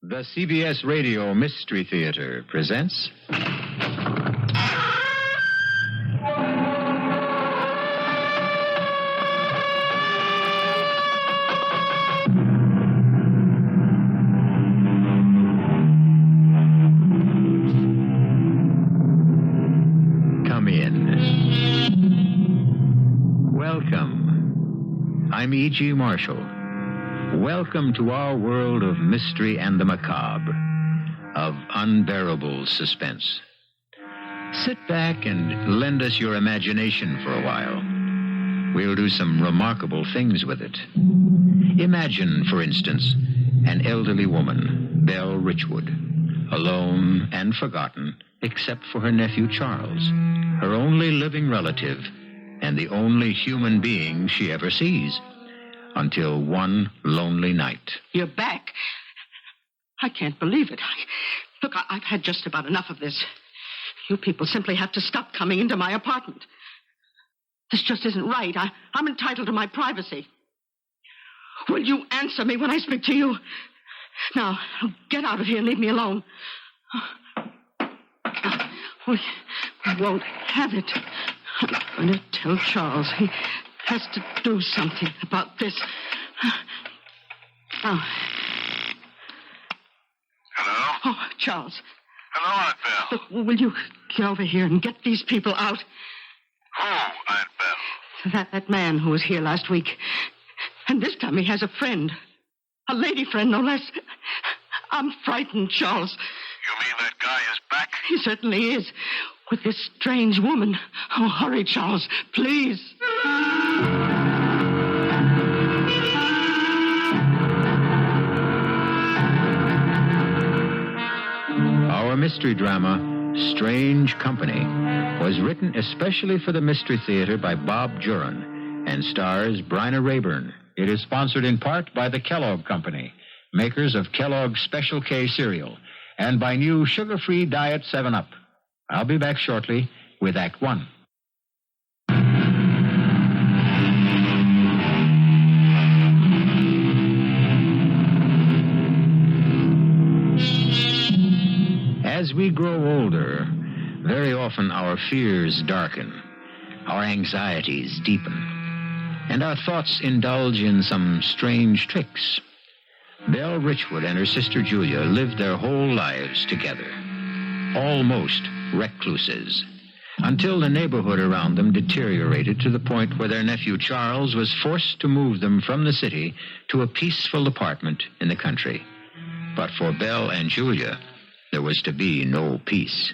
The CBS Radio Mystery Theater presents... Come in. Welcome. I'm E.G. Marshall. Welcome to our world of mystery and the macabre, of unbearable suspense. Sit back and lend us your imagination for a while. We'll do some remarkable things with it. Imagine, for instance, an elderly woman, Belle Richwood, alone and forgotten, except for her nephew Charles, her only living relative, and the only human being she ever sees. Until one lonely night. You're back. I can't believe it. Look, I've had just about enough of this. You people simply have to stop coming into my apartment. This just isn't right. I'm entitled to my privacy. Will you answer me when I speak to you? Now, get out of here and leave me alone. We won't have it. I'm going to tell Charles. He has to do something about this. Oh. Hello? Oh, Charles. Hello, Aunt Belle. Look, will you get over here and get these people out? Who, Aunt Belle? That man who was here last week. And this time he has a friend. A lady friend, no less. I'm frightened, Charles. You mean that guy is back? He certainly is. With this strange woman. Oh, hurry, Charles, please. Our mystery drama, Strange Company, was written especially for the Mystery Theater by Bob Juhren and stars Bryna Raeburn. It is sponsored in part by the Kellogg Company, makers of Kellogg's Special K cereal, and by new sugar-free Diet 7-Up. I'll be back shortly with Act One. As we grow older, very often our fears darken, our anxieties deepen, and our thoughts indulge in some strange tricks. Belle Richwood and her sister Julia lived their whole lives together, almost recluses, until the neighborhood around them deteriorated to the point where their nephew Charles was forced to move them from the city to a peaceful apartment in the country. But for Belle and Julia, there was to be no peace.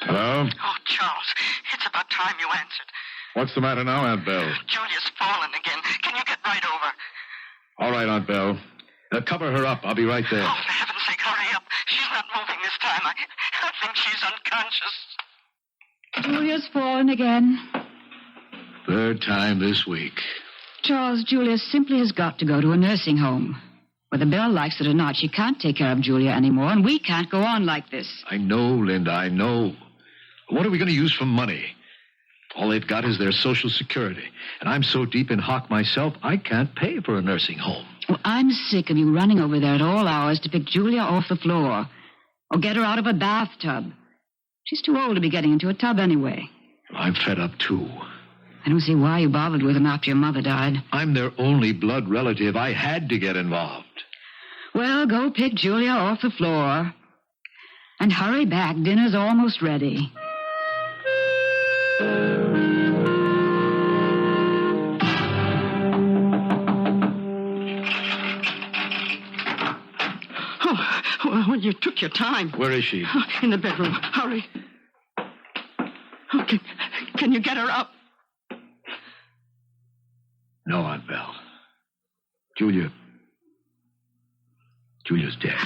Hello? Oh, Charles, it's about time you answered. What's the matter now, Aunt Belle? Julia's fallen again. Can you get right over? All right, Aunt Belle. Cover her up. I'll be right there. Oh, for heaven's sake, hurry up. She's not moving this time. I think she's unconscious. Julia's fallen again. Third time this week. Charles, Julia simply has got to go to a nursing home. Whether Belle likes it or not, she can't take care of Julia anymore, and we can't go on like this. I know, Linda, I know. What are we going to use for money? All they've got is their Social Security. And I'm so deep in hock myself, I can't pay for a nursing home. Well, I'm sick of you running over there at all hours to pick Julia off the floor or get her out of a bathtub. She's too old to be getting into a tub anyway. I'm fed up, too. I don't see why you bothered with them after your mother died. I'm their only blood relative. I had to get involved. Well, go pick Julia off the floor. And hurry back. Dinner's almost ready. Oh, well, you took your time. Where is she? In the bedroom. Hurry. Okay. Can you get her up? No, Aunt Belle. Julia's dead.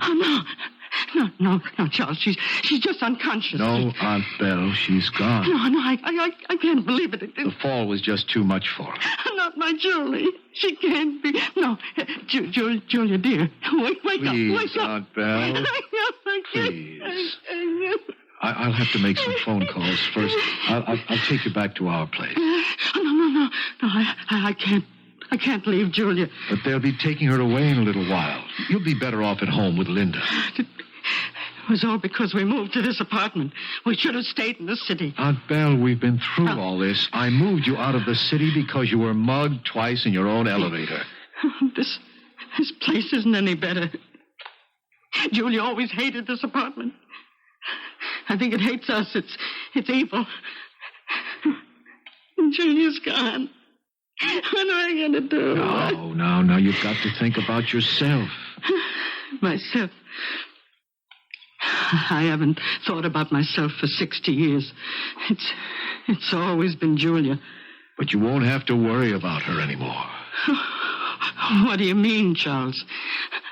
Oh, no, Charles. She's just unconscious. No, Aunt Belle, she's gone. No, I can't believe it. The fall was just too much for her. Not my Julie. She can't be. No, Julia, dear. Wake Please, up. Wake up. Aunt Belle. Please. I'll have to make some phone calls first. I'll take you back to our place. No, I can't. I can't leave Julia. But they'll be taking her away in a little while. You'll be better off at home with Linda. It was all because we moved to this apartment. We should have stayed in the city. Aunt Belle, we've been through all this. I moved you out of the city because you were mugged twice in your own elevator. This place isn't any better. Julia always hated this apartment. I think it hates us. It's evil. Julia's gone. What am I going to do? Now, you've got to think about yourself. Myself? I haven't thought about myself for 60 years. It's always been Julia. But you won't have to worry about her anymore. What do you mean, Charles?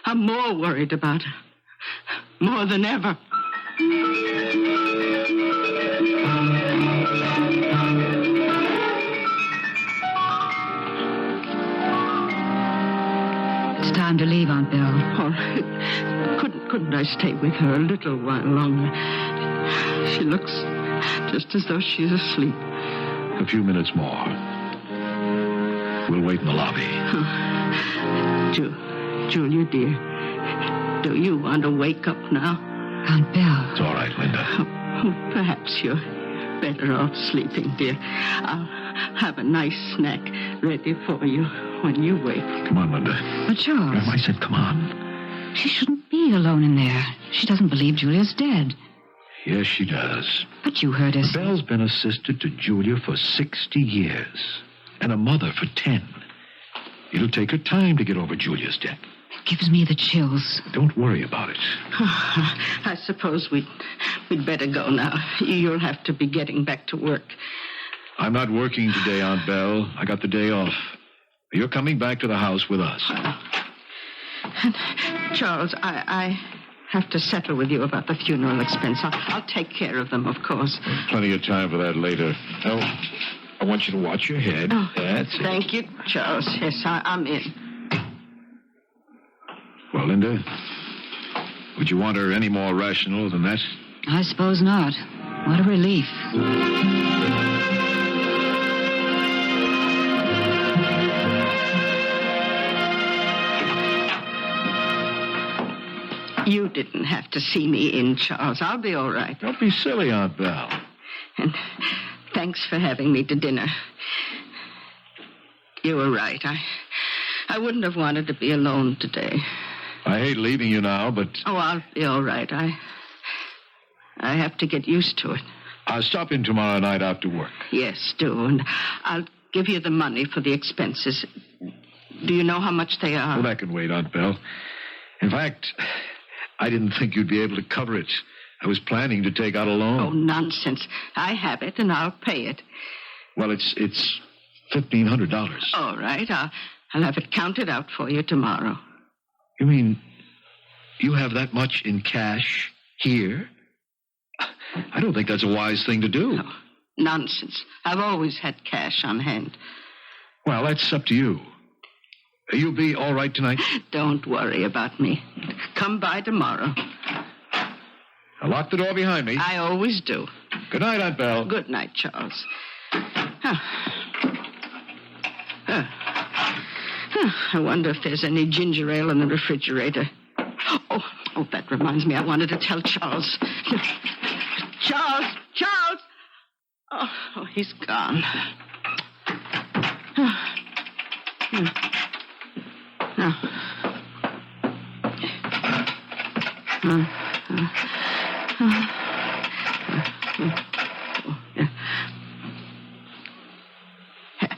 I'm more worried about her. More than ever. It's time to leave, Aunt Belle. All right. Couldn't I stay with her a little while longer? She looks just as though she's asleep. A few minutes more. We'll wait in the lobby. Julia, dear, do you want to wake up now? Aunt Belle. It's all right, Linda. Oh, perhaps you're better off sleeping, dear. I'll have a nice snack ready for you when you wake. Come on, Linda. But Charles... I said come on. She shouldn't be alone in there. She doesn't believe Julia's dead. Yes, she does. But you heard her say... Belle's been a sister to Julia for 60 years. And a mother for 10. It'll take her time to get over Julia's death. It gives me the chills. Don't worry about it. I suppose we'd better go now. You'll have to be getting back to work. I'm not working today, Aunt Belle. I got the day off. You're coming back to the house with us. Charles, I have to settle with you about the funeral expense. I'll take care of them, of course. Plenty of time for that later. Oh, I want you to watch your head. Oh, That's thank you, Charles. Yes, I'm in. Well, Linda, would you want her any more rational than that? I suppose not. What a relief. You didn't have to see me in, Charles. I'll be all right. Don't be silly, Aunt Belle. And thanks for having me to dinner. You were right. I wouldn't have wanted to be alone today. I hate leaving you now, but... Oh, I'll be all right. I have to get used to it. I'll stop in tomorrow night after work. Yes, do. And I'll give you the money for the expenses. Do you know how much they are? Well, that can wait, Aunt Belle. In fact, I didn't think you'd be able to cover it. I was planning to take out a loan. Oh, nonsense. I have it, and I'll pay it. Well, it's $1,500. All right. I'll have it counted out for you tomorrow. You mean you have that much in cash here? I don't think that's a wise thing to do. No, nonsense. I've always had cash on hand. Well, that's up to you. You'll be all right tonight? Don't worry about me. Come by tomorrow. I'll lock the door behind me. I always do. Good night, Aunt Belle. Good night, Charles. I wonder if there's any ginger ale in the refrigerator. Oh, that reminds me. I wanted to tell Charles. Charles! Oh, he's gone.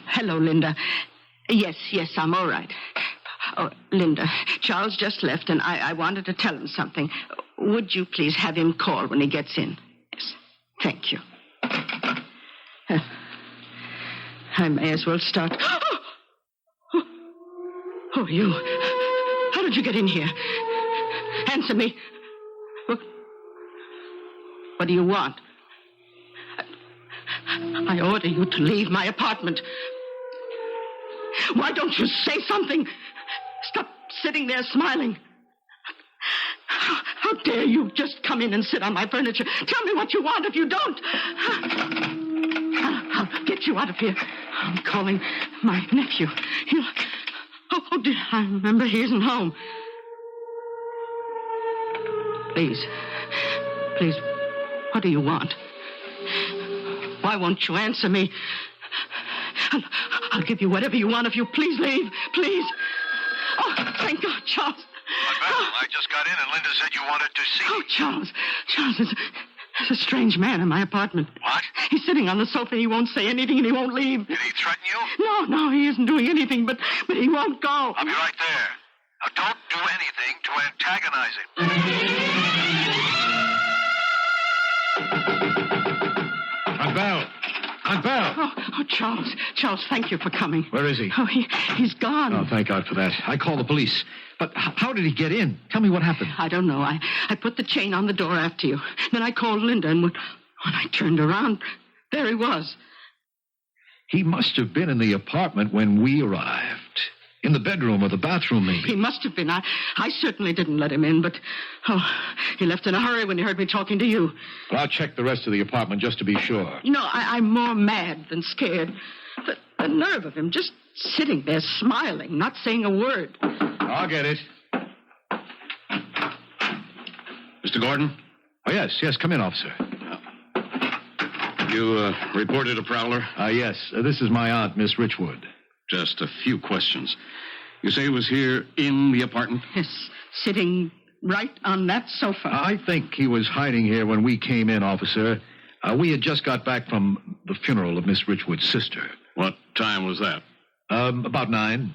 Hello, Linda. Yes, I'm all right. Oh, Linda, Charles just left, and I wanted to tell him something. Would you please have him call when he gets in? Yes, thank you. I may as well start. Oh, you. How did you get in here? Answer me. What do you want? I order you to leave my apartment. Why don't you say something? Stop sitting there smiling. How dare you just come in and sit on my furniture? Tell me what you want if you don't. I'll get you out of here. I'm calling my nephew. He'll... Oh, dear, I remember he isn't home. Please, what do you want? Why won't you answer me? I'll give you whatever you want if you please leave. Please. Oh, thank God, Charles. I just got in and Linda said you wanted to see Oh, me. Charles, there's a strange man in my apartment. What? He's sitting on the sofa. He won't say anything and he won't leave. Did he threaten you? No, he isn't doing anything, but he won't go. I'll be right there. Now, don't do anything to antagonize him. Aunt Belle! Oh, Charles, thank you for coming. Where is he? Oh, he's gone. Oh, thank God for that. I called the police. But how did he get in? Tell me what happened. I don't know. I put the chain on the door after you. Then I called Linda, and when I turned around, there he was. He must have been in the apartment when we arrived. In the bedroom or the bathroom, maybe. He must have been. I certainly didn't let him in, but... Oh, he left in a hurry when he heard me talking to you. Well, I'll check the rest of the apartment just to be sure. You know, I'm more mad than scared. The nerve of him just sitting there smiling, not saying a word. I'll get it. Mr. Gordon? Oh, yes, come in, officer. You reported a prowler? Yes, this is my aunt, Miss Richwood. Just a few questions. You say he was here in the apartment? Yes, sitting right on that sofa. I think he was hiding here when we came in, officer. We had just got back from the funeral of Miss Richwood's sister. What time was that? About 9.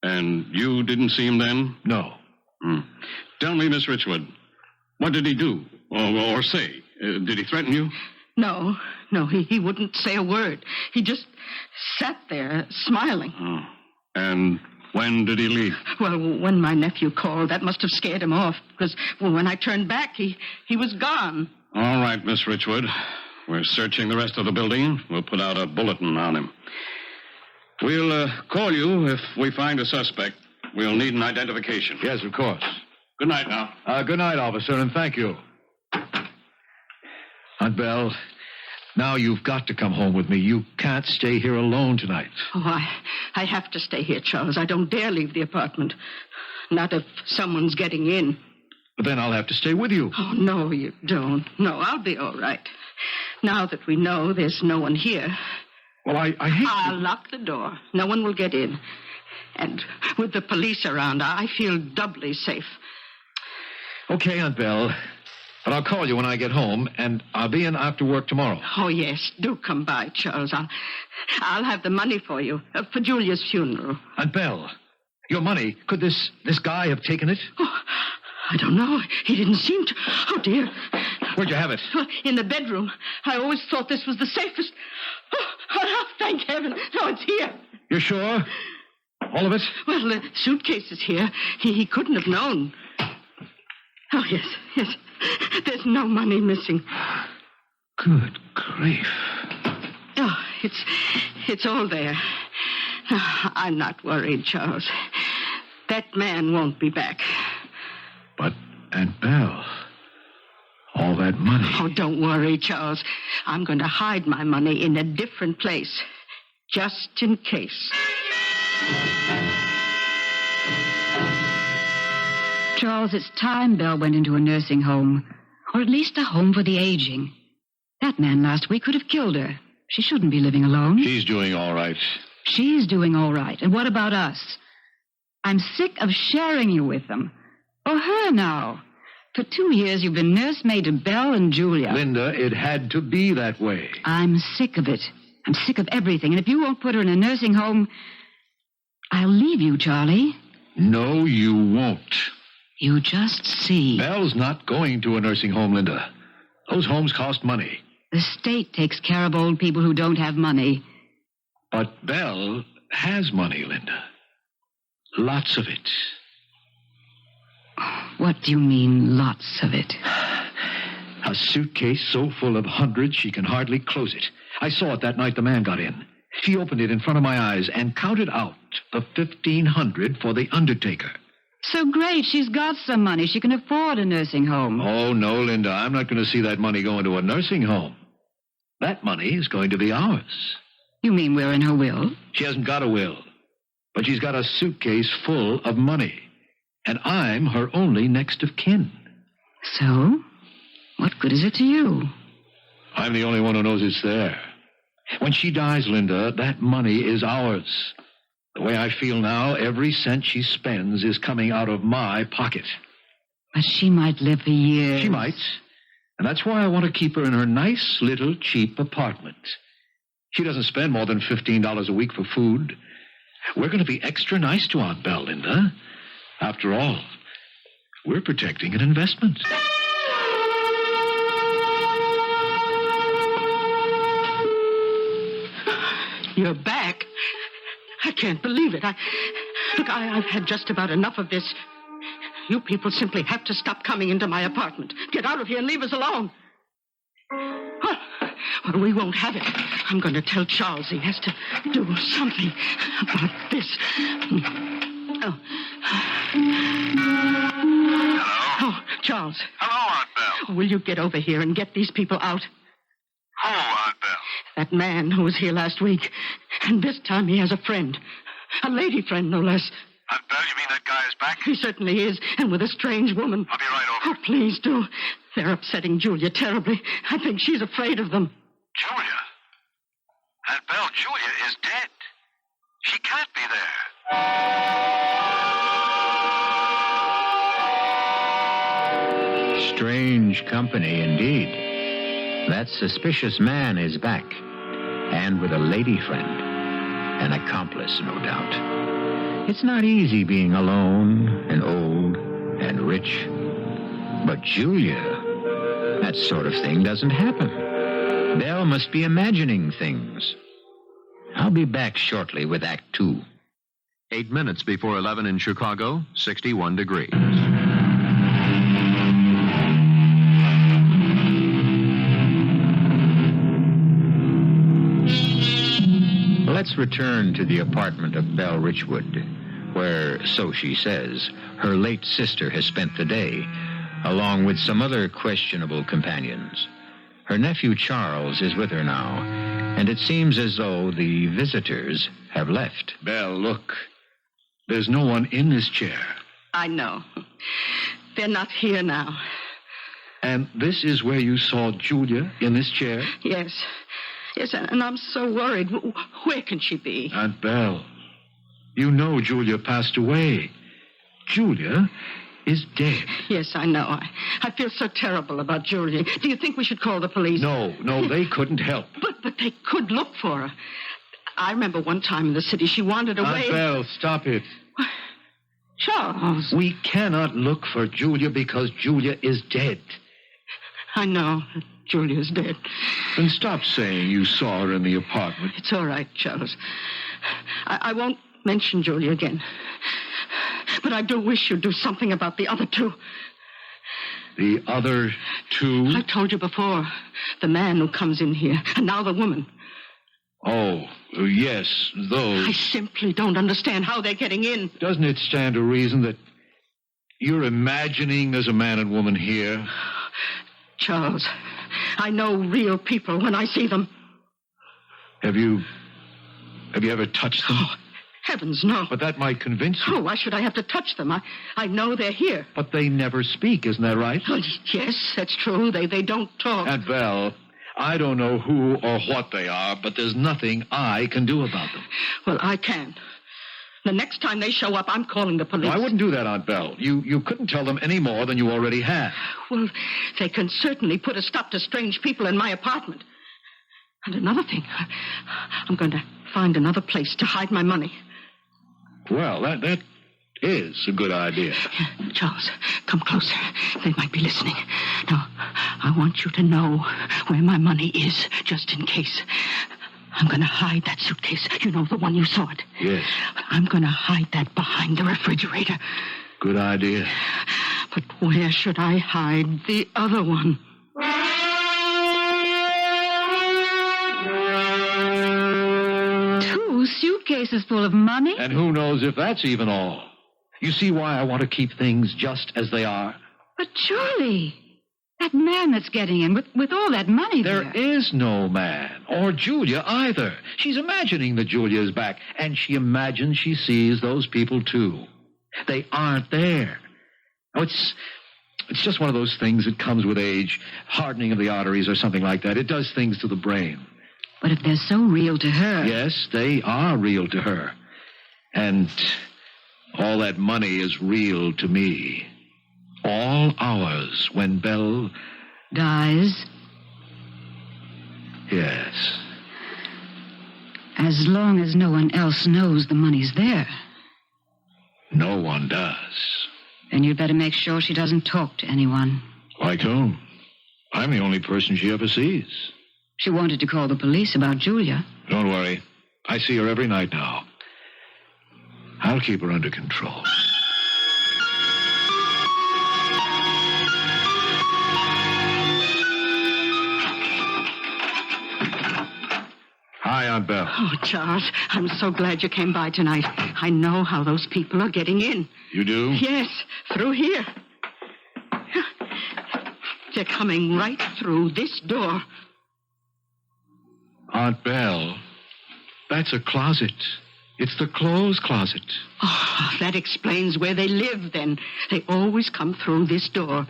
And you didn't see him then? No. Tell me, Miss Richwood, what did he do or say? Did he threaten you? No, he wouldn't say a word. He just sat there smiling. Oh. And when did he leave? Well, when my nephew called, that must have scared him off, because when I turned back, he was gone. All right, Miss Richwood. We're searching the rest of the building. We'll put out a bulletin on him. We'll call you if we find a suspect. We'll need an identification. Yes, of course. Good night now. Good night, officer, and thank you. Aunt Belle, now you've got to come home with me. You can't stay here alone tonight. Oh, I have to stay here, Charles. I don't dare leave the apartment. Not if someone's getting in. But then I'll have to stay with you. Oh, no, you don't. No, I'll be all right. Now that we know there's no one here. Well, I hate I'll lock the door. No one will get in. And with the police around, I feel doubly safe. Okay, Aunt Belle. But I'll call you when I get home, and I'll be in after work tomorrow. Oh, yes. Do come by, Charles. I'll have the money for you, for Julia's funeral. Aunt Belle, your money, could this guy have taken it? Oh, I don't know. He didn't seem to. Oh, dear. Where'd you have it? In the bedroom. I always thought this was the safest. Oh, thank heaven. No, it's here. You're sure? All of it? Well, the suitcase is here. He couldn't have known. Oh, yes. There's no money missing. Good grief. Oh, it's all there. I'm not worried, Charles. That man won't be back. But, Aunt Belle, all that money... Oh, don't worry, Charles. I'm going to hide my money in a different place, just in case. Charles, it's time Belle went into a nursing home, or at least a home for the aging. That man last week could have killed her. She shouldn't be living alone. She's doing all right. She's doing all right. And what about us? I'm sick of sharing you with them. Or her now. For 2 years, you've been nursemaid to Belle and Julia. Linda, it had to be that way. I'm sick of it. I'm sick of everything. And if you won't put her in a nursing home, I'll leave you, Charlie. No, you won't. You just see. Belle's not going to a nursing home, Linda. Those homes cost money. The state takes care of old people who don't have money. But Belle has money, Linda. Lots of it. What do you mean, lots of it? A suitcase so full of hundreds she can hardly close it. I saw it that night the man got in. She opened it in front of my eyes and counted out the $1,500 for the undertaker. So great, she's got some money. She can afford a nursing home. Oh, no, Linda. I'm not going to see that money go into a nursing home. That money is going to be ours. You mean we're in her will? She hasn't got a will, but she's got a suitcase full of money. And I'm her only next of kin. So? What good is it to you? I'm the only one who knows it's there. When she dies, Linda, that money is ours. The way I feel now, every cent she spends is coming out of my pocket. But she might live for years. She might. And that's why I want to keep her in her nice little cheap apartment. She doesn't spend more than $15 a week for food. We're going to be extra nice to Aunt Belle, Linda. After all, we're protecting an investment. You're back. I can't believe it. I've had just about enough of this. You people simply have to stop coming into my apartment. Get out of here and leave us alone. Well, we won't have it. I'm going to tell Charles he has to do something about this. Hello? Oh, Charles. Hello, Aunt Belle. Will you get over here and get these people out? Who, Aunt Belle? That man who was here last week. And this time he has a friend. A lady friend, no less. Aunt Belle, you mean that guy is back? He certainly is, and with a strange woman. I'll be right over. Oh, please do. They're upsetting Julia terribly. I think she's afraid of them. Julia? Aunt Belle, Julia is dead. She can't be there. Strange company indeed. That suspicious man is back, and with a lady friend. An accomplice, no doubt. It's not easy being alone and old and rich. But Julia, that sort of thing doesn't happen. Belle must be imagining things. I'll be back shortly with Act 2. 8 minutes before 11 in Chicago, 61 degrees. Let's return to the apartment of Belle Richwood, where, so she says, her late sister has spent the day, along with some other questionable companions. Her nephew Charles is with her now, and it seems as though the visitors have left. Belle, look. There's no one in this chair. I know. They're not here now. And this is where you saw Julia, in this chair? Yes. Yes, and I'm so worried. Where can she be? Aunt Belle, you know Julia passed away. Julia is dead. Yes, I know. I feel so terrible about Julia. Do you think we should call the police? No, they couldn't help. But they could look for her. I remember one time in the city she wandered away. Aunt Belle, stop it. Charles. We cannot look for Julia because Julia is dead. I know. Julia's dead. Then stop saying you saw her in the apartment. It's all right, Charles. I won't mention Julia again. But I do wish you'd do something about the other two. The other two? I told you before. The man who comes in here, and now the woman. Oh, yes, those. I simply don't understand how they're getting in. Doesn't it stand to reason that you're imagining there's a man and woman here? Charles, I know real people when I see them. Have you ever touched them? Oh, heavens, no. But that might convince you. Oh, why should I have to touch them? I know they're here. But they never speak, isn't that right? Well, yes, that's true. They don't talk. Aunt Belle, I don't know who or what they are, but there's nothing I can do about them. Well, I can. The next time they show up, I'm calling the police. No, I wouldn't do that, Aunt Belle. You couldn't tell them any more than you already have. Well, they can certainly put a stop to strange people in my apartment. And another thing, I'm going to find another place to hide my money. Well, that is a good idea. Charles, come closer. They might be listening. Now, I want you to know where my money is, just in case. I'm going to hide that suitcase. You know, the one you saw it. Yes. I'm going to hide that behind the refrigerator. Good idea. But where should I hide the other one? Two suitcases full of money? And who knows if that's even all. You see why I want to keep things just as they are? But surely, That man that's getting in with all that money There is no man, or Julia either. She's imagining that Julia is back, and she imagines she sees those people, too. They aren't there. Oh, it's just one of those things that comes with age, hardening of the arteries or something like that. It does things to the brain. But if they're so real to her... Yes, they are real to her. And all that money is real to me. All ours when Belle... dies? Yes. As long as no one else knows the money's there. No one does. Then you'd better make sure she doesn't talk to anyone. Like whom? I'm the only person she ever sees. She wanted to call the police about Julia. Don't worry. I see her every night now. I'll keep her under control. Hi, Aunt Belle. Oh, Charles, I'm so glad you came by tonight. I know how those people are getting in. You do? Yes, through here. They're coming right through this door. Aunt Belle, that's a closet. It's the clothes closet. Oh, that explains where they live, then. They always come through this door.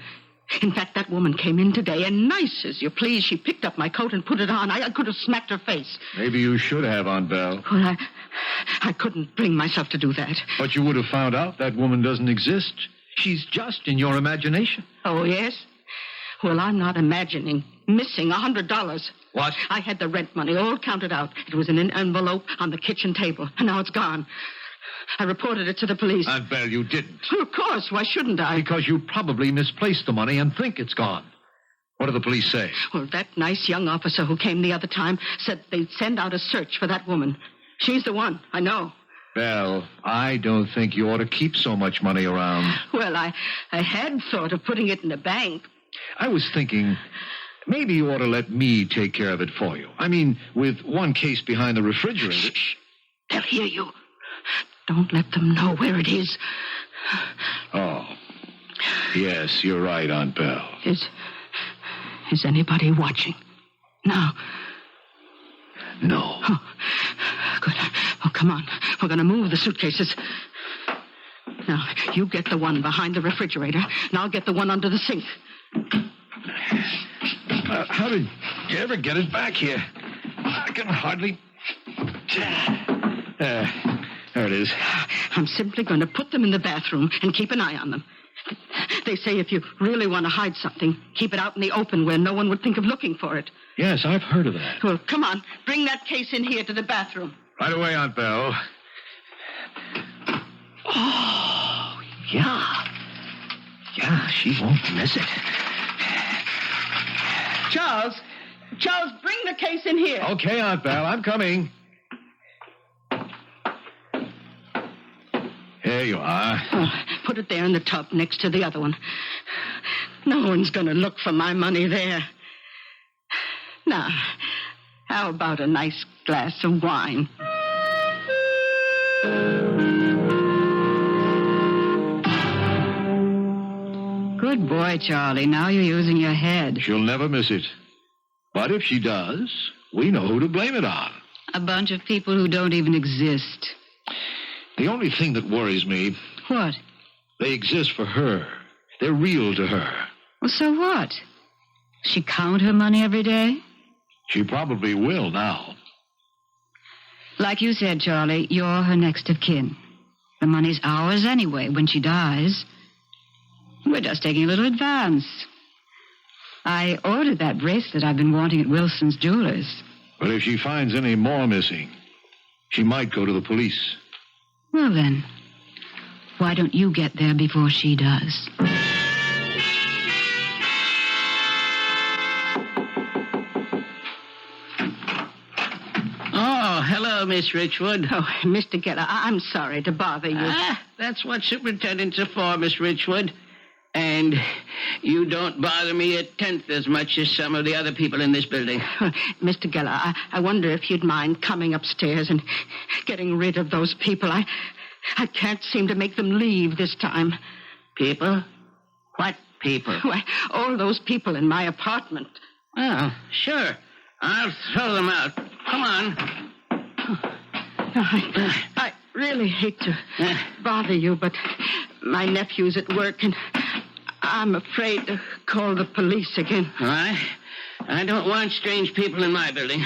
In fact, that woman came in today, and nice as you please, she picked up my coat and put it on. I could have smacked her face. Maybe you should have, Aunt Belle. Well, I couldn't bring myself to do that. But you would have found out that woman doesn't exist. She's just in your imagination. Oh, yes? Well, I'm not imagining. Missing $100. What? I had the rent money all counted out. It was in an envelope on the kitchen table, and now it's gone. I reported it to the police. Aunt Belle, you didn't. Well, of course. Why shouldn't I? Because you probably misplaced the money and think it's gone. What do the police say? Well, that nice young officer who came the other time said they'd send out a search for that woman. She's the one. I know. Belle, I don't think you ought to keep so much money around. Well, I had thought of putting it in the bank. I was thinking maybe you ought to let me take care of it for you. I mean, with one case behind the refrigerator. Shh. They'll hear you. Don't let them know where it is. Oh, yes, you're right, Aunt Belle. Is anybody watching? No. No. Oh, good. Oh, come on. We're going to move the suitcases. Now, you get the one behind the refrigerator, and I'll get the one under the sink. How did you ever get it back here? I can hardly... There it is. I'm simply going to put them in the bathroom and keep an eye on them. They say if you really want to hide something, keep it out in the open where no one would think of looking for it. Yes, I've heard of that. Well, come on. Bring that case in here to the bathroom. Right away, Aunt Belle. Oh, yeah. Yeah, she won't miss it. Charles, bring the case in here. Okay, Aunt Belle, I'm coming. Here you are. Oh, put it there in the tub next to the other one. No one's going to look for my money there. Now, how about a nice glass of wine? Good boy, Charlie. Now you're using your head. She'll never miss it. But if she does, we know who to blame it on. A bunch of people who don't even exist. The only thing that worries me... What? They exist for her. They're real to her. Well, so what? She count her money every day? She probably will now. Like you said, Charlie, you're her next of kin. The money's ours anyway when she dies. We're just taking a little advance. I ordered that bracelet I've been wanting at Wilson's Jewelers. But if she finds any more missing, she might go to the police. Well, then, why don't you get there before she does? Oh, hello, Miss Richwood. Oh, Mr. Geller, I'm sorry to bother you. That's what superintendents are for, Miss Richwood. And you don't bother me a tenth as much as some of the other people in this building. Mr. Geller, I wonder if you'd mind coming upstairs and getting rid of those people. I can't seem to make them leave this time. People? What people? Why, all those people in my apartment. Well, sure. I'll throw them out. Come on. I really hate to bother you, but my nephew's at work, and I'm afraid to call the police again. I don't want strange people in my building,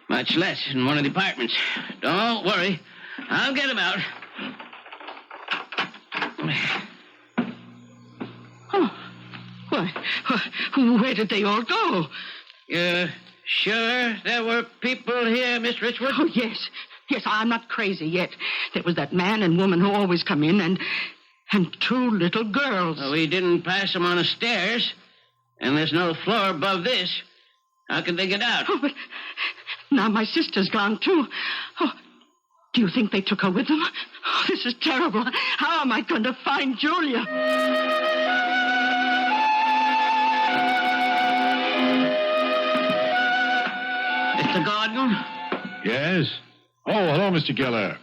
much less in one of the apartments. Don't worry. I'll get them out. Oh, why, where did they all go? You're sure there were people here, Miss Richwood? Oh, yes. Yes, I'm not crazy yet. There was that man and woman who always come in, and two little girls. Well, we didn't pass them on the stairs, and there's no floor above this. How could they get out? Oh, but now my sister's gone, too. Oh, do you think they took her with them? Oh, this is terrible. How am I going to find Julia? Mr. Gordon? Yes? Oh, hello, Mr. Geller.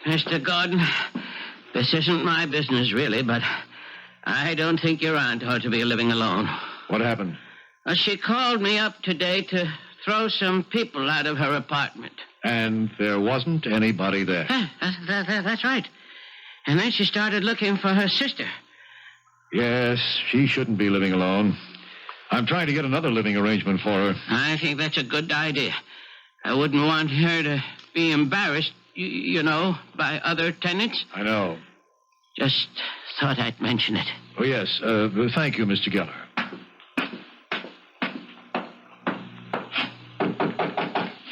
Mr. Gordon, this isn't my business, really, but I don't think your aunt ought to be living alone. What happened? She called me up today to throw some people out of her apartment. And there wasn't anybody there. That's right. And then she started looking for her sister. Yes, she shouldn't be living alone. I'm trying to get another living arrangement for her. I think that's a good idea. I wouldn't want her to be embarrassed, you know, by other tenants. I know. Just thought I'd mention it. Oh, yes. Thank you, Mr. Geller.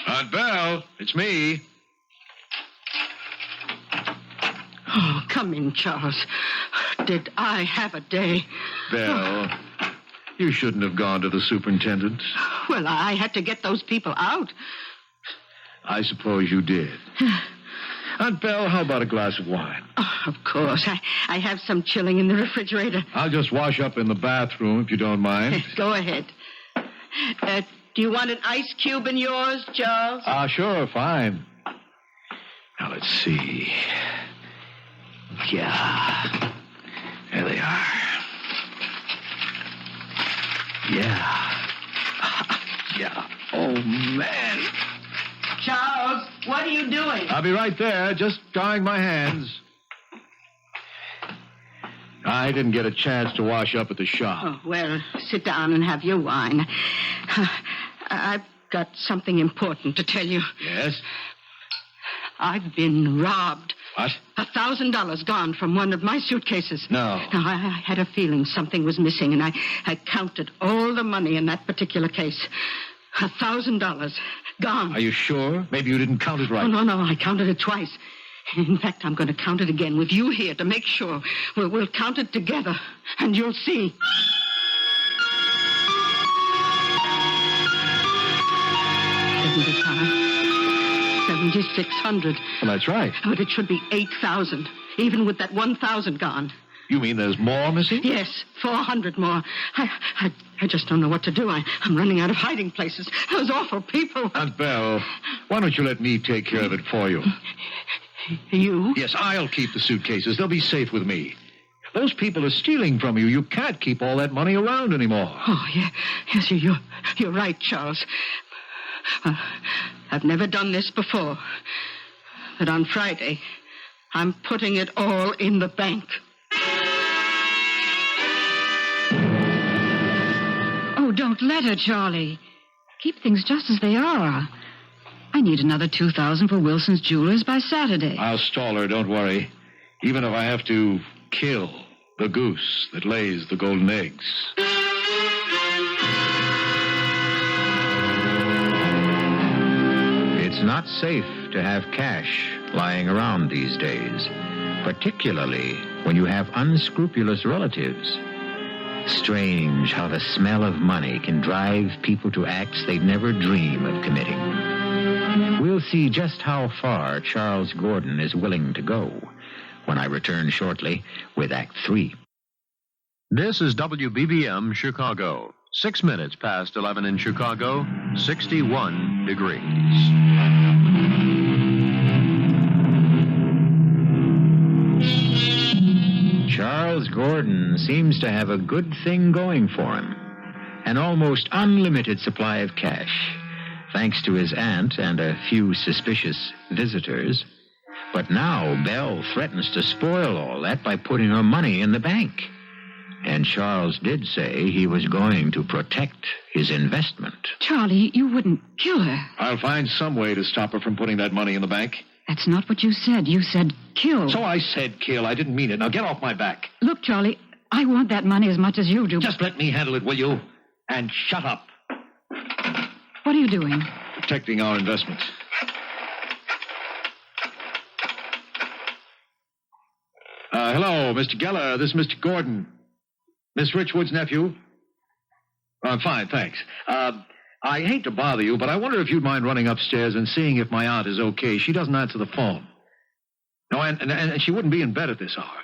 Aunt Belle, it's me. Oh, come in, Charles. Did I have a day? Belle, you shouldn't have gone to the superintendent. Well, I had to get those people out. I suppose you did. Aunt Belle, how about a glass of wine? Oh, of course. I have some chilling in the refrigerator. I'll just wash up in the bathroom, if you don't mind. Go ahead. Do you want an ice cube in yours, Charles? Sure, fine. Now, let's see. Yeah. There they are. Yeah. Yeah. Oh, man. Charles, what are you doing? I'll be right there, just drying my hands. I didn't get a chance to wash up at the shop. Oh, well, sit down and have your wine. I've got something important to tell you. Yes? I've been robbed. What? $1,000 gone from one of my suitcases. No. Now, I had a feeling something was missing, and I counted all the money in that particular case. $1,000 gone. Are you sure? Maybe you didn't count it right. Oh, no, I counted it twice. In fact, I'm going to count it again with you here to make sure. We'll count it together, and you'll see. $7,600. Well, that's right. But it should be 8,000, even with that 1,000 gone. You mean there's more missing? Yes, 400 more. I just don't know what to do. I'm running out of hiding places. Those awful people. Aunt Belle, why don't you let me take care of it for you? You? Yes, I'll keep the suitcases. They'll be safe with me. Those people are stealing from you. You can't keep all that money around anymore. Oh, yeah. Yes, you're right, Charles. I've never done this before. But on Friday, I'm putting it all in the bank. Oh, don't let her, Charlie. Keep things just as they are. I need another $2,000 for Wilson's Jewelers by Saturday. I'll stall her, don't worry. Even if I have to kill the goose that lays the golden eggs. It's not safe to have cash lying around these days, particularly when you have unscrupulous relatives. Strange how the smell of money can drive people to acts they'd never dream of committing. We'll see just how far Charles Gordon is willing to go when I return shortly with Act 3. This is WBBM Chicago. 6 minutes past 11 in Chicago, 61 degrees. Charles Gordon seems to have a good thing going for him. An almost unlimited supply of cash, thanks to his aunt and a few suspicious visitors. But now Belle threatens to spoil all that by putting her money in the bank. And Charles did say he was going to protect his investment. Charlie, you wouldn't kill her. I'll find some way to stop her from putting that money in the bank. That's not what you said. You said kill. So I said kill. I didn't mean it. Now get off my back. Look, Charlie, I want that money as much as you do. Just let me handle it, will you? And shut up. What are you doing? Protecting our investments. Hello, Mr. Geller. This is Mr. Gordon. Miss Richwood's nephew. I'm fine, thanks. I hate to bother you, but I wonder if you'd mind running upstairs and seeing if my aunt is okay. She doesn't answer the phone. No, and she wouldn't be in bed at this hour.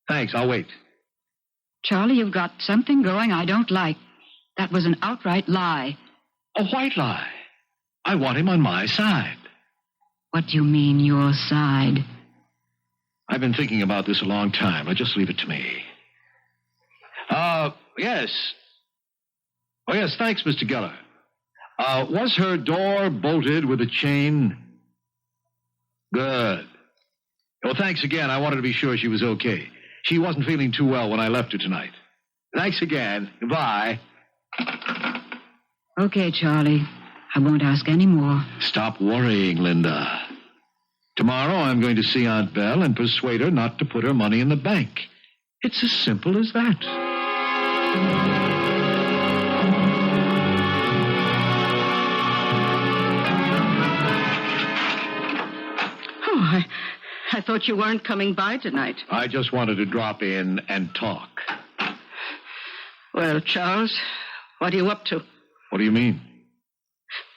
Thanks, I'll wait. Charlie, you've got something going I don't like. That was an outright lie. A white lie. I want him on my side. What do you mean, your side? I've been thinking about this a long time. Now, just leave it to me. Yes. Oh, yes, thanks, Mr. Geller. Was her door bolted with a chain? Good. Well, thanks again. I wanted to be sure she was okay. She wasn't feeling too well when I left her tonight. Thanks again. Goodbye. Okay, Charlie. I won't ask any more. Stop worrying, Linda. Tomorrow I'm going to see Aunt Belle and persuade her not to put her money in the bank. It's as simple as that. Oh, I thought you weren't coming by tonight. I just wanted to drop in and talk. Well, Charles, what are you up to? What do you mean?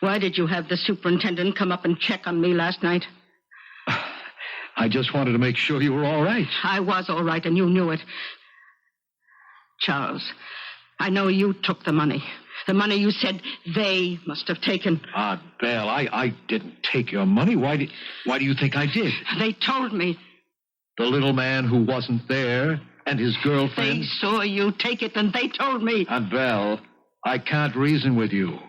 Why did you have the superintendent come up and check on me last night? I just wanted to make sure you were all right. I was all right, and you knew it. Charles, I know you took the money. The money you said they must have taken. Aunt Belle, I didn't take your money. Why do you think I did? They told me. The little man who wasn't there and his girlfriend? They saw you take it, and they told me. Aunt Belle, I can't reason with you.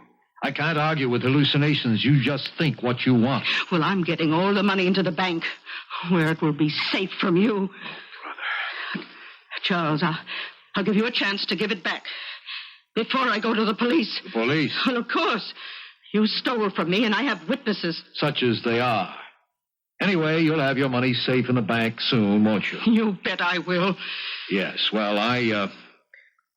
I can't argue with hallucinations. You just think what you want. Well, I'm getting all the money into the bank, where it will be safe from you. Brother. Charles, I'll give you a chance to give it back before I go to the police. The police? Well, of course. You stole from me, and I have witnesses. Such as they are. Anyway, you'll have your money safe in the bank soon, won't you? You bet I will. Yes, well, I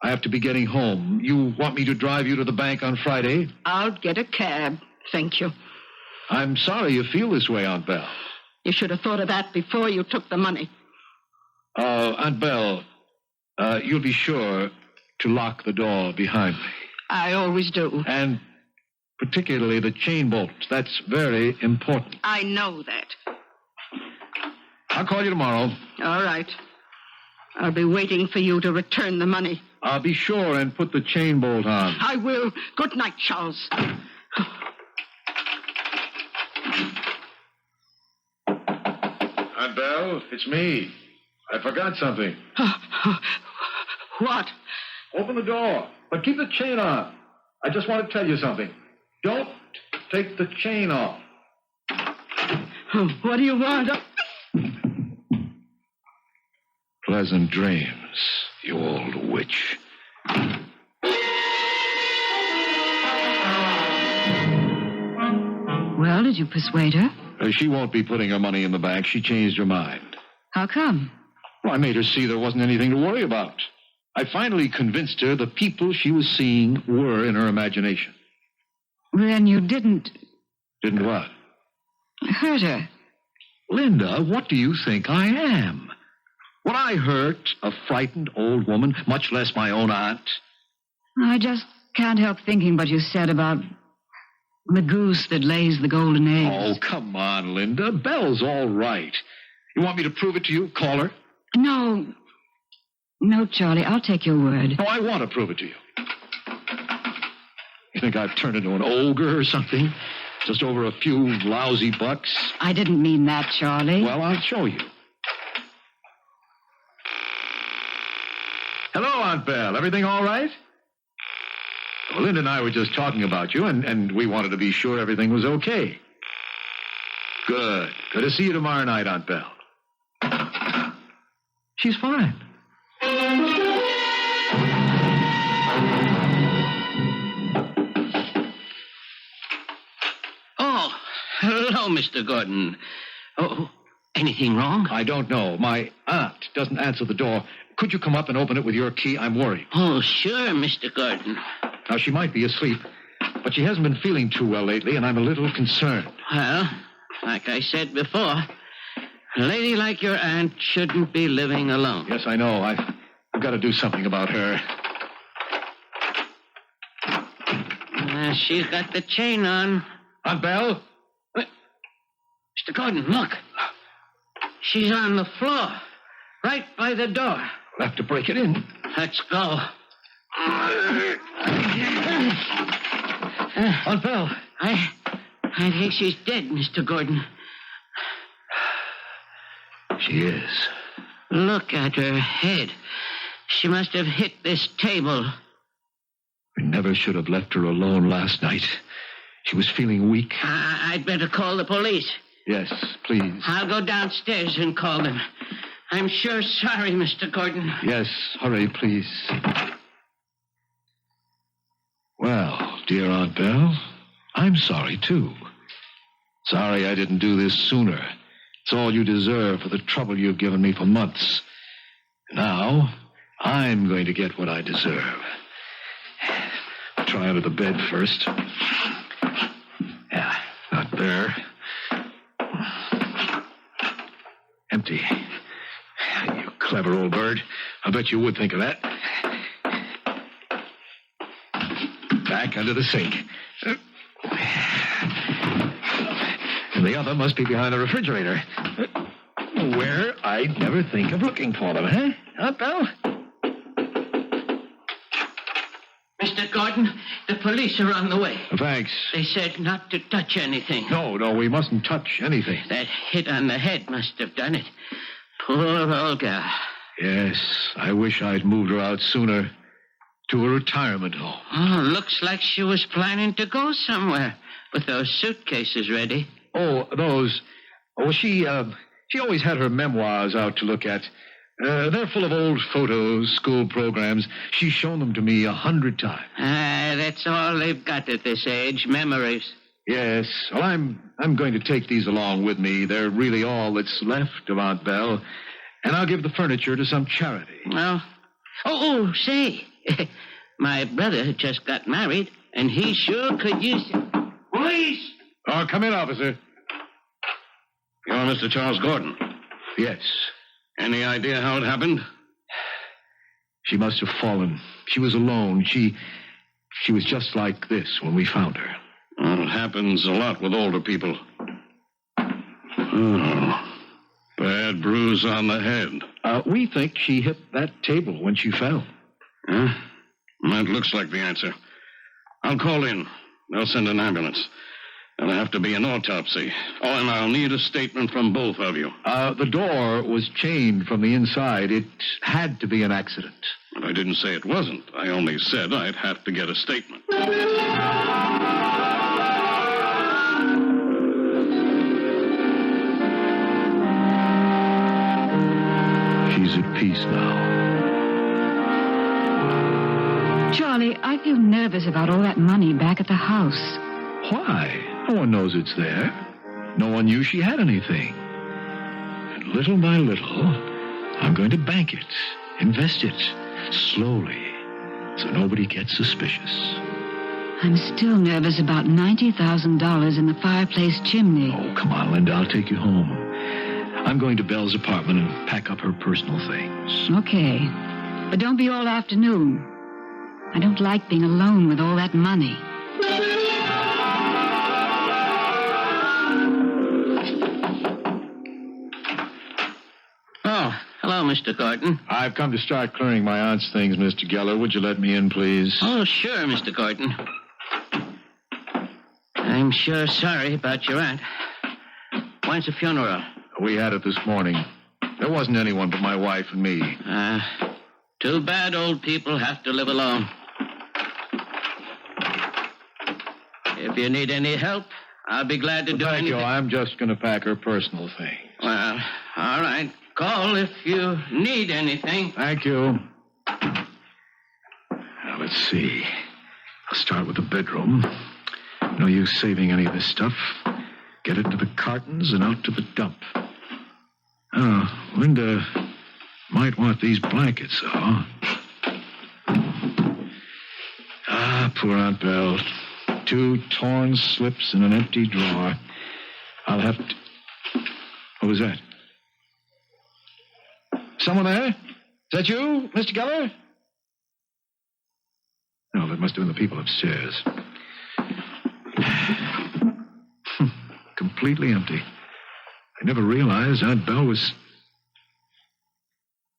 have to be getting home. You want me to drive you to the bank on Friday? I'll get a cab, thank you. I'm sorry you feel this way, Aunt Belle. You should have thought of that before you took the money. Aunt Belle, you'll be sure to lock the door behind me. I always do. And particularly the chain bolts. That's very important. I know that. I'll call you tomorrow. All right. I'll be waiting for you to return the money. I'll be sure and put the chain bolt on. I will. Good night, Charles. Aunt Belle, it's me. I forgot something. What? Open the door, but keep the chain on. I just want to tell you something. Don't take the chain off. What do you want? Pleasant dreams, you old witch. Well, did you persuade her? She won't be putting her money in the bank. She changed her mind. How come? Well, I made her see there wasn't anything to worry about. I finally convinced her the people she was seeing were in her imagination. Then you didn't... Didn't what? Hurt her. Linda, what do you think I am? Would I hurt a frightened old woman, much less my own aunt? I just can't help thinking what you said about the goose that lays the golden eggs. Oh, come on, Linda. Belle's all right. You want me to prove it to you? Call her? No. No, Charlie, I'll take your word. No, I want to prove it to you. You think I've turned into an ogre or something? Just over a few lousy bucks? I didn't mean that, Charlie. Well, I'll show you. Aunt Belle? Everything all right? Well, Linda and I were just talking about you, and we wanted to be sure everything was okay. Good. Good to see you tomorrow night, Aunt Belle. She's fine. Oh, hello, Mr. Gordon. Oh, anything wrong? I don't know. My aunt doesn't answer the door. Could you come up and open it with your key? I'm worried. Oh, sure, Mr. Gordon. Now, she might be asleep, but she hasn't been feeling too well lately, and I'm a little concerned. Well, like I said before, a lady like your aunt shouldn't be living alone. Yes, I know. I've got to do something about her. She's got the chain on. Aunt Belle? Mr. Gordon, look. She's on the floor, right by the door. We'll have to break it in. Let's go. Aunt Belle. I think she's dead, Mr. Gordon. She is. Look at her head. She must have hit this table. We never should have left her alone last night. She was feeling weak. I'd better call the police. Yes, please. I'll go downstairs and call them. I'm sure sorry, Mr. Gordon. Yes, hurry, please. Well, dear Aunt Belle, I'm sorry, too. Sorry I didn't do this sooner. It's all you deserve for the trouble you've given me for months. Now, I'm going to get what I deserve. I'll try under the bed first. Yeah, not there. Empty. You clever old bird. I bet you would think of that. Back under the sink. And the other must be behind the refrigerator. Where I'd never think of looking for them, huh? Aunt Belle? Mr. Gordon, the police are on the way. Thanks. They said not to touch anything. No, we mustn't touch anything. That hit on the head must have done it. Poor old gal. Yes, I wish I'd moved her out sooner to a retirement home. Oh, looks like she was planning to go somewhere with those suitcases ready. Oh, those. Oh, she always had her memoirs out to look at. They're full of old photos, school programs. She's shown them to me 100 times. That's all they've got at this age, memories. Yes. Well, I'm going to take these along with me. They're really all that's left of Aunt Belle. And I'll give the furniture to some charity. Well, say, my brother just got married, and he sure could use it. Police! Oh, come in, officer. You're Mr. Charles Gordon. Yes. Any idea how it happened? She must have fallen. She was alone. She was just like this when we found her. Well, it happens a lot with older people. Oh, bad bruise on the head. We think she hit that table when she fell. Huh? That looks like the answer. I'll call in. They'll send an ambulance. There'll have to be an autopsy. Oh, and I'll need a statement from both of you. The door was chained from the inside. It had to be an accident. But I didn't say it wasn't. I only said I'd have to get a statement. She's at peace now. Charlie, I feel nervous about all that money back at the house. Why? No one knows it's there. No one knew she had anything. And little by little, I'm going to bank it, invest it, slowly, so nobody gets suspicious. I'm still nervous about $90,000 in the fireplace chimney. Oh, come on, Linda. I'll take you home. I'm going to Belle's apartment and pack up her personal things. Okay. But don't be all afternoon. I don't like being alone with all that money. Oh, hello, Mr. Gordon. I've come to start clearing my aunt's things, Mr. Geller. Would you let me in, please? Oh, sure, Mr. Gordon. I'm sure sorry about your aunt. When's the funeral? We had it this morning. There wasn't anyone but my wife and me. Too bad old people have to live alone. If you need any help, I'll be glad to do Thank anything. you. I'm just going to pack her personal things. Well, all right. Call if you need anything. Thank you. Now, let's see. I'll start with the bedroom. No use saving any of this stuff. Get it to the cartons and out to the dump. Oh, Linda might want these blankets, though. Ah, poor Aunt Belle. 2 torn slips in an empty drawer. I'll have to... What was that? Someone there? Is that you, Mr. Geller? No, that must have been the people upstairs. Completely empty. I never realized Aunt Belle was...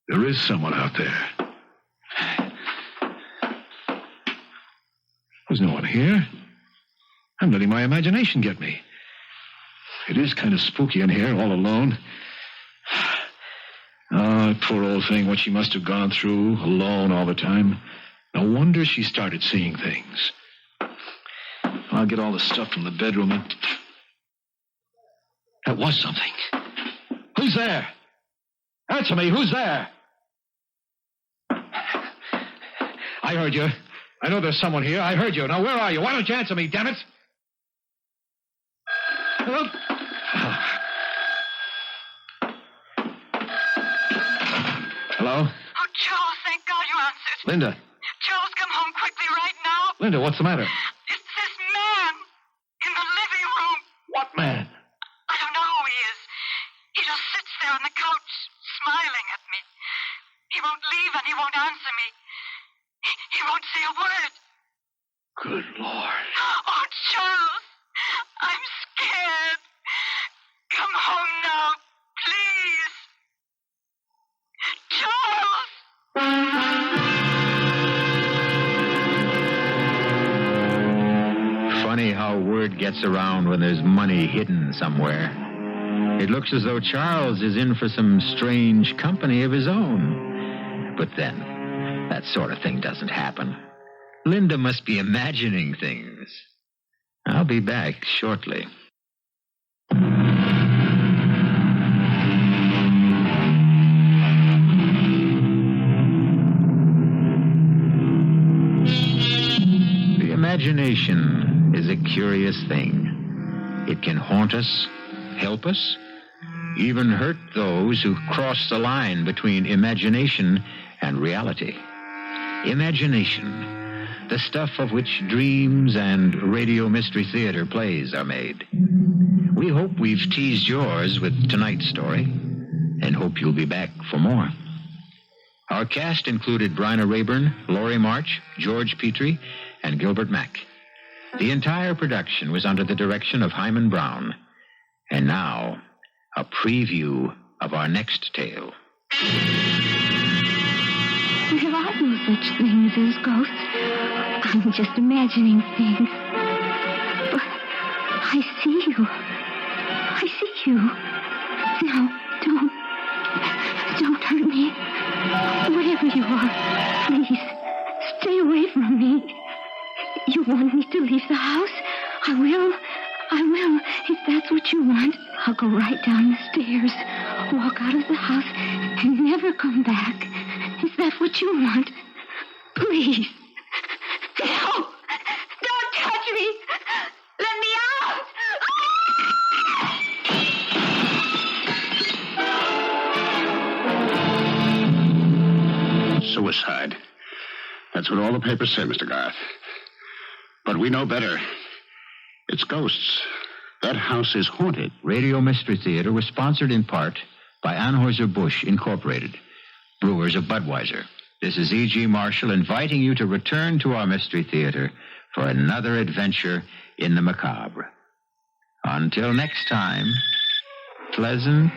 There is someone out there. There's no one here. I'm letting my imagination get me. It is kind of spooky in here, all alone. Oh, poor old thing, what she must have gone through, alone all the time. No wonder she started seeing things. I'll get all the stuff from the bedroom and... That was something. Who's there? Answer me, who's there? I heard you. I know there's someone here. I heard you. Now, where are you? Why don't you answer me, damn it? Hello? Hello? Oh, Charles, thank God you answered. Linda. Charles, come home quickly right now. Linda, what's the matter? It's this man in the living room. What man? I don't know who he is. He just sits there on the couch, smiling at me. He won't leave and he won't answer me. He won't say a word. Good Lord. Oh, Charles, I'm scared. Come home now, please. Charles! Funny how word gets around when there's money hidden somewhere. It looks as though Charles is in for some strange company of his own. But then, that sort of thing doesn't happen. Linda must be imagining things. I'll be back shortly. The imagination is a curious thing. It can haunt us, help us, even hurt those who cross the line between imagination and reality. Imagination, the stuff of which dreams and radio mystery theater plays are made. We hope we've teased yours with tonight's story, and hope you'll be back for more. Our cast included Bryna Raeburn, Laurie March, George Petrie, and Gilbert Mack. The entire production was under the direction of Hyman Brown. And now, a preview of our next tale. There are no such things as ghosts. I'm just imagining things. But I see you. I see you. Now, don't hurt me. Whatever you are, please, stay away from me. You want me to leave the house? I will. If that's what you want, I'll go right down the stairs, walk out of the house, and never come back. Is that what you want? Please. No! Don't touch me! Let me out! Suicide. That's what all the papers say, Mr. Garth. But we know better. It's ghosts. That house is haunted. Radio Mystery Theater was sponsored in part by Anheuser-Busch Incorporated, brewers of Budweiser. This is E.G. Marshall inviting you to return to our Mystery Theater for another adventure in the macabre. Until next time, pleasant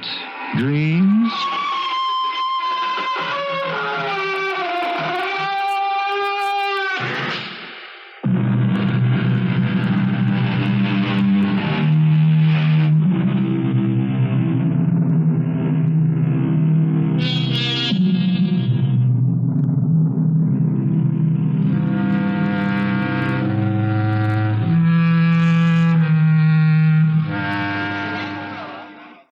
dreams.